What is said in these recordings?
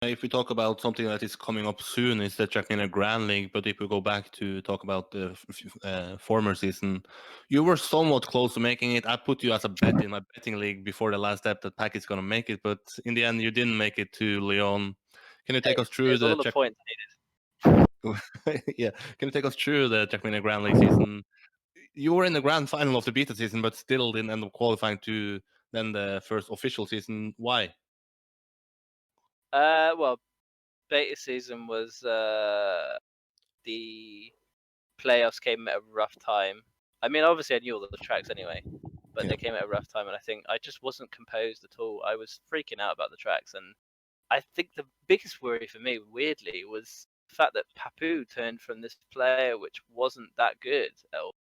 If we talk about something that is coming up soon, is the Trackmania Grand League. But if we go back to talk about the former season, you were somewhat close to making it. I put you as a bet in my betting league before the last step that Pack is going to make it, but in the end, you didn't make it to Lyon. Can you take us It through was the all the points I needed. yeah? Can you take us through the Trackmania Grand League season? You were in the grand final of the beta season, but still didn't end up qualifying to then the first official season. Why? Well, beta season was the playoffs came at a rough time. I mean, obviously I knew all the tracks anyway, but Yeah. they came at a rough time, and I think I just wasn't composed at all. I was freaking out about the tracks, and I think the biggest worry for me, weirdly, was the fact that Papu turned from this player which wasn't that good at all,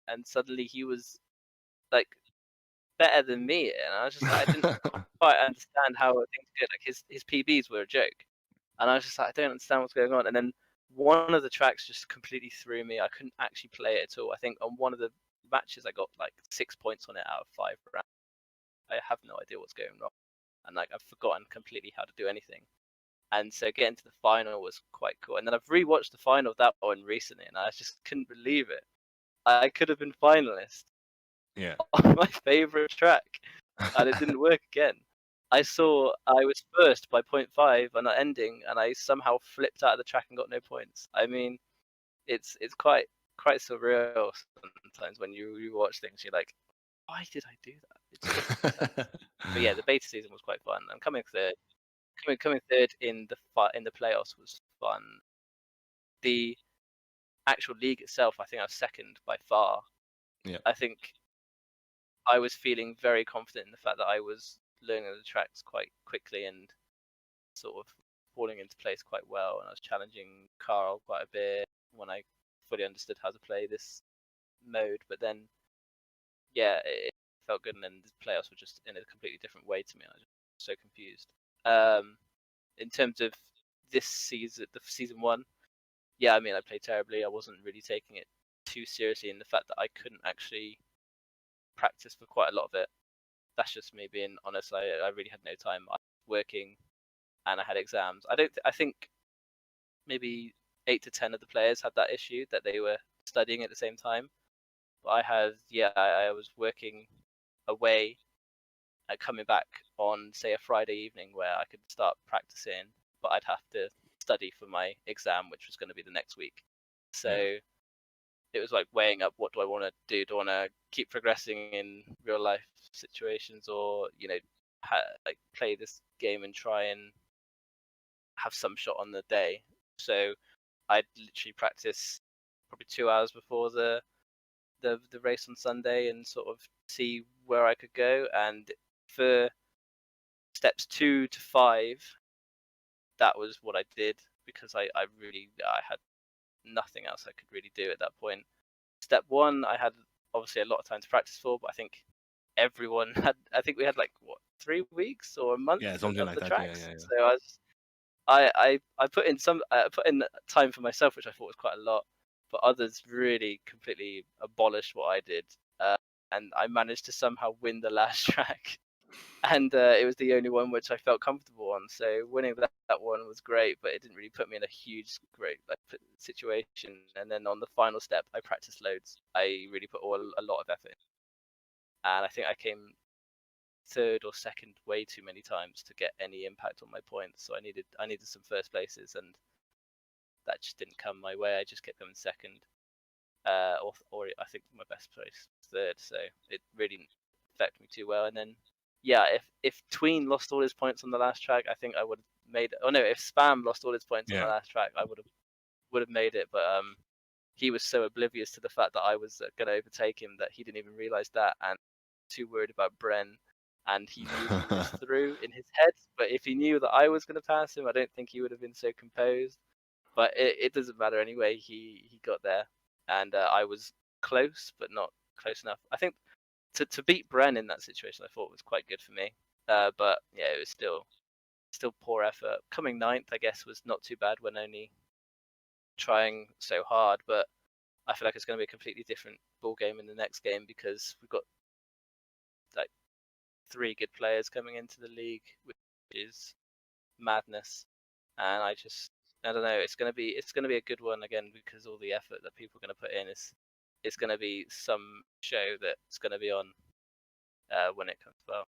and suddenly he was like better than me, and I was just like, I didn't quite understand how things could. Like his PBs were a joke, and I was just like, I don't understand what's going on. And then one of the tracks just completely threw me. I couldn't actually play it at all. I think on one of the matches I got like 6 points on it out of 5 rounds. I have no idea what's going wrong, and like I've forgotten completely how to do anything. And so getting to the final was quite cool. And then I've rewatched the final of that one recently, and I just couldn't believe it. I could have been finalist Yeah. on my favorite track, and it didn't work again. I saw I was first by 0.5 on the ending, and I somehow flipped out of the track and got no points. I mean, it's quite surreal sometimes when you watch things. You're like, why did I do that? It just doesn't make sense. But yeah, the beta season was quite fun. And coming third, coming third in the playoffs was fun. The actual league itself, I think I was second by far. Yeah. I think I was feeling very confident in the fact that I was learning the tracks quite quickly and sort of falling into place quite well. And I was challenging Carl quite a bit when I fully understood how to play this mode. But then, yeah, it felt good. And then the playoffs were just in a completely different way to me. I was just so confused. In terms of this season, the season one, yeah, I mean, I played terribly. I wasn't really taking it too seriously in the fact that I couldn't actually practice for quite a lot of it. That's just me being honest. I really had no time. I was working and I had exams. I think maybe 8 to 10 of the players had that issue that they were studying at the same time. But I was working away and coming back on, say, a Friday evening where I could start practicing, but I'd have to study for my exam, which was going to be the next week. So Yeah. it was like weighing up, what do I want to do? Do I want to keep progressing in real life situations, or like play this game and try and have some shot on the day? So I'd literally practice probably 2 hours before the race on Sunday and sort of see where I could go. And for steps 2 to 5, that was what I did, because I had nothing else I could really do at that point. Step 1, I had obviously a lot of time to practice for, but I think everyone had. I think we had like 3 weeks or a month Yeah, something of like the that. Yeah, tracks. yeah, yeah. So I put in time for myself, which I thought was quite a lot. But others really completely abolished what I did, and I managed to somehow win the last track. And it was the only one which I felt comfortable on. So winning that one was great, but it didn't really put me in a huge great situation. And then on the final step, I practiced loads. I really put a lot of effort in, and I think I came third or second way too many times to get any impact on my points. So I needed some first places, and that just didn't come my way. I just kept coming second, or I think my best place was third. So it really didn't affect me too well. And then, yeah, if Tween lost all his points on the last track, I think I would have made it. Oh no, if Spam lost all his points on the Yeah. last track, I would have made it. But he was so oblivious to the fact that I was going to overtake him that he didn't even realize that, and too worried about Bren. And he knew he was through in his head, but if he knew that I was going to pass him, I don't think he would have been so composed. But it doesn't matter anyway. He got there, and I was close, but not close enough. I think to beat Bren in that situation, I thought was quite good for me. But yeah, it was still poor effort. Coming ninth, I guess, was not too bad when only trying so hard. But I feel like it's going to be a completely different ball game in the next game, because we've got like 3 good players coming into the league, which is madness. and I don't know. It's gonna be a good one again because all the effort that people are gonna put in is it's gonna be some show that's gonna be on when it comes about.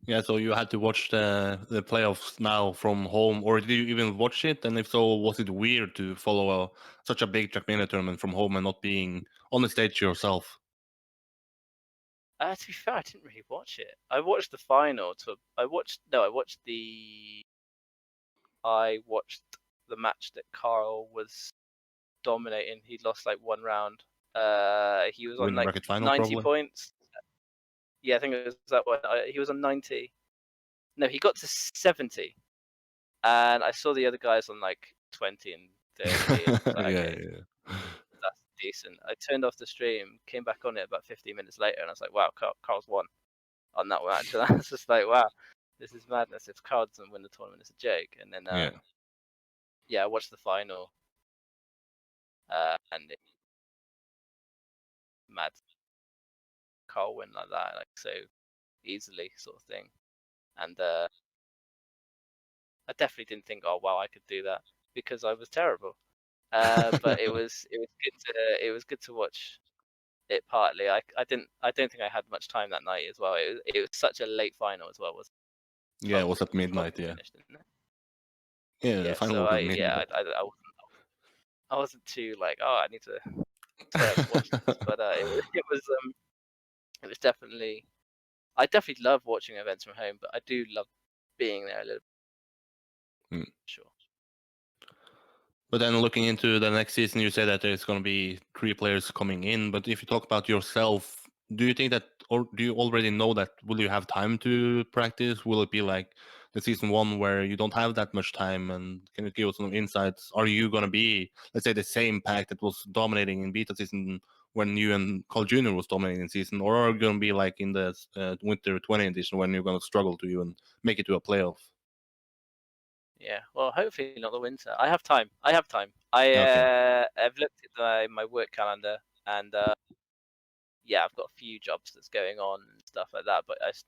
Yeah, so you had to watch the playoffs now from home, or did you even watch it? And if so, was it weird to follow such a big Trackmania tournament from home and not being on the stage yourself? To be fair, I didn't really watch it. I watched the final. I watched the match that Carl was dominating. He lost like one round. He was on Win like bracket final, 90 probably. points. Yeah, I think it was that one. He was on 90. No, he got to 70. And I saw the other guys on like 20 and 30. And I was like, okay, that's decent. I turned off the stream, came back on it about 15 minutes later, and I was like, wow, Carl's won on that match. And I was just like, wow, this is madness. If Carl doesn't win the tournament, it's a joke. And then, I watched the final. And it mad. Carl win like that, like so easily, sort of thing. And I definitely didn't think, oh wow, I could do that because I was terrible. But it was good to watch it partly. I don't think I had much time that night as well. It was such a late final as well, was it? Yeah, it was at midnight. We Yeah, finished, didn't it? yeah, the Yeah, final so was at midnight. I wasn't too like, oh, I need to stay up and watch this, but it was definitely. I definitely love watching events from home, but I do love being there a little bit. Sure. But then looking into the next season, you say that there's going to be 3 players coming in. But if you talk about yourself, do you think that, or do you already know that? Will you have time to practice? Will it be like the season 1 where you don't have that much time? And can you give us some insights? Are you going to be, let's say, the same pack that was dominating in beta season when you and Carl Jr. was dominating in season, or are you going to be like in the winter 20 edition when you're going to struggle to even make it to a playoff? Yeah, well, hopefully not the winter. I have time. I've looked at my work calendar, and I've got a few jobs that's going on and stuff like that. But it's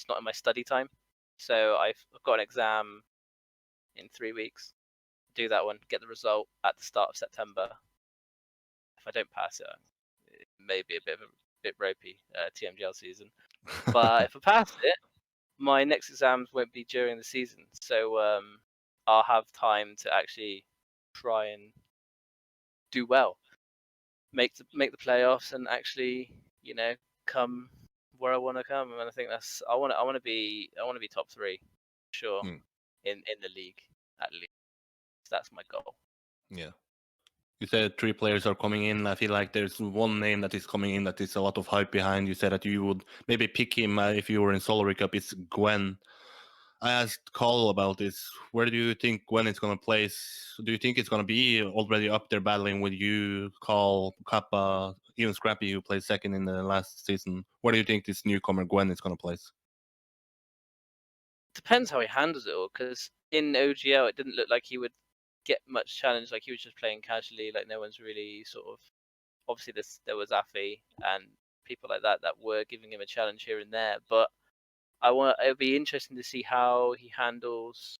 not in my study time, so I've got an exam in 3 weeks. Do that one, get the result at the start of September. If I don't pass it may be a bit ropey TMGL season. But if I pass it, my next exams won't be during the season, so I'll have time to actually try and do well, make the playoffs, and actually, come where I want to come. And I think I want to be top 3, sure, in the league at least. That's my goal. Yeah. You said 3 players are coming in. I feel like there's one name that is coming in that is a lot of hype behind. You said that you would maybe pick him if you were in Solar Cup. It's Gwen. I asked Carl about this. Where do you think Gwen is going to place? Do you think it's going to be already up there battling with you, Carl, Kappa, even Scrappy, who played second in the last season? Where do you think this newcomer Gwen is going to place? Depends how he handles it all, because in OGL it didn't look like he would get much challenge. Like he was just playing casually. Like no one's really sort of. Obviously, there was Afi and people like that were giving him a challenge here and there. But it'll be interesting to see how he handles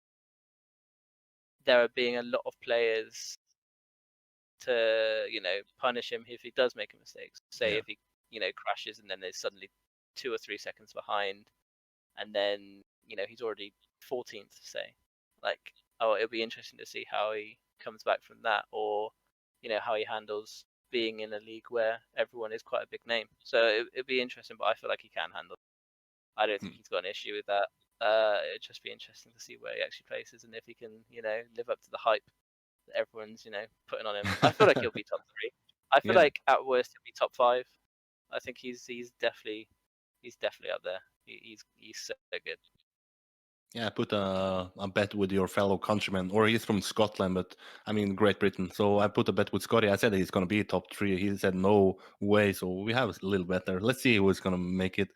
there being a lot of players to punish him if he does make a mistake. Say if he crashes and then there's suddenly 2 or 3 seconds behind, and then he's already 14th. Say, like, it'll be interesting to see how he comes back from that, or how he handles being in a league where everyone is quite a big name. So it'd be interesting, but I feel like he can handle it. I don't think he's got an issue with that. It'd just be interesting to see where he actually places and if he can live up to the hype that everyone's putting on him. I feel like he'll be top 3. I feel like at worst he'll be top 5. I think he's definitely up there. He's so good. Yeah, I put a bet with your fellow countryman, or he's from Scotland, but I mean Great Britain. So I put a bet with Scotty. I said he's going to be top 3. He said no way. So we have a little bet there. Let's see who's going to make it.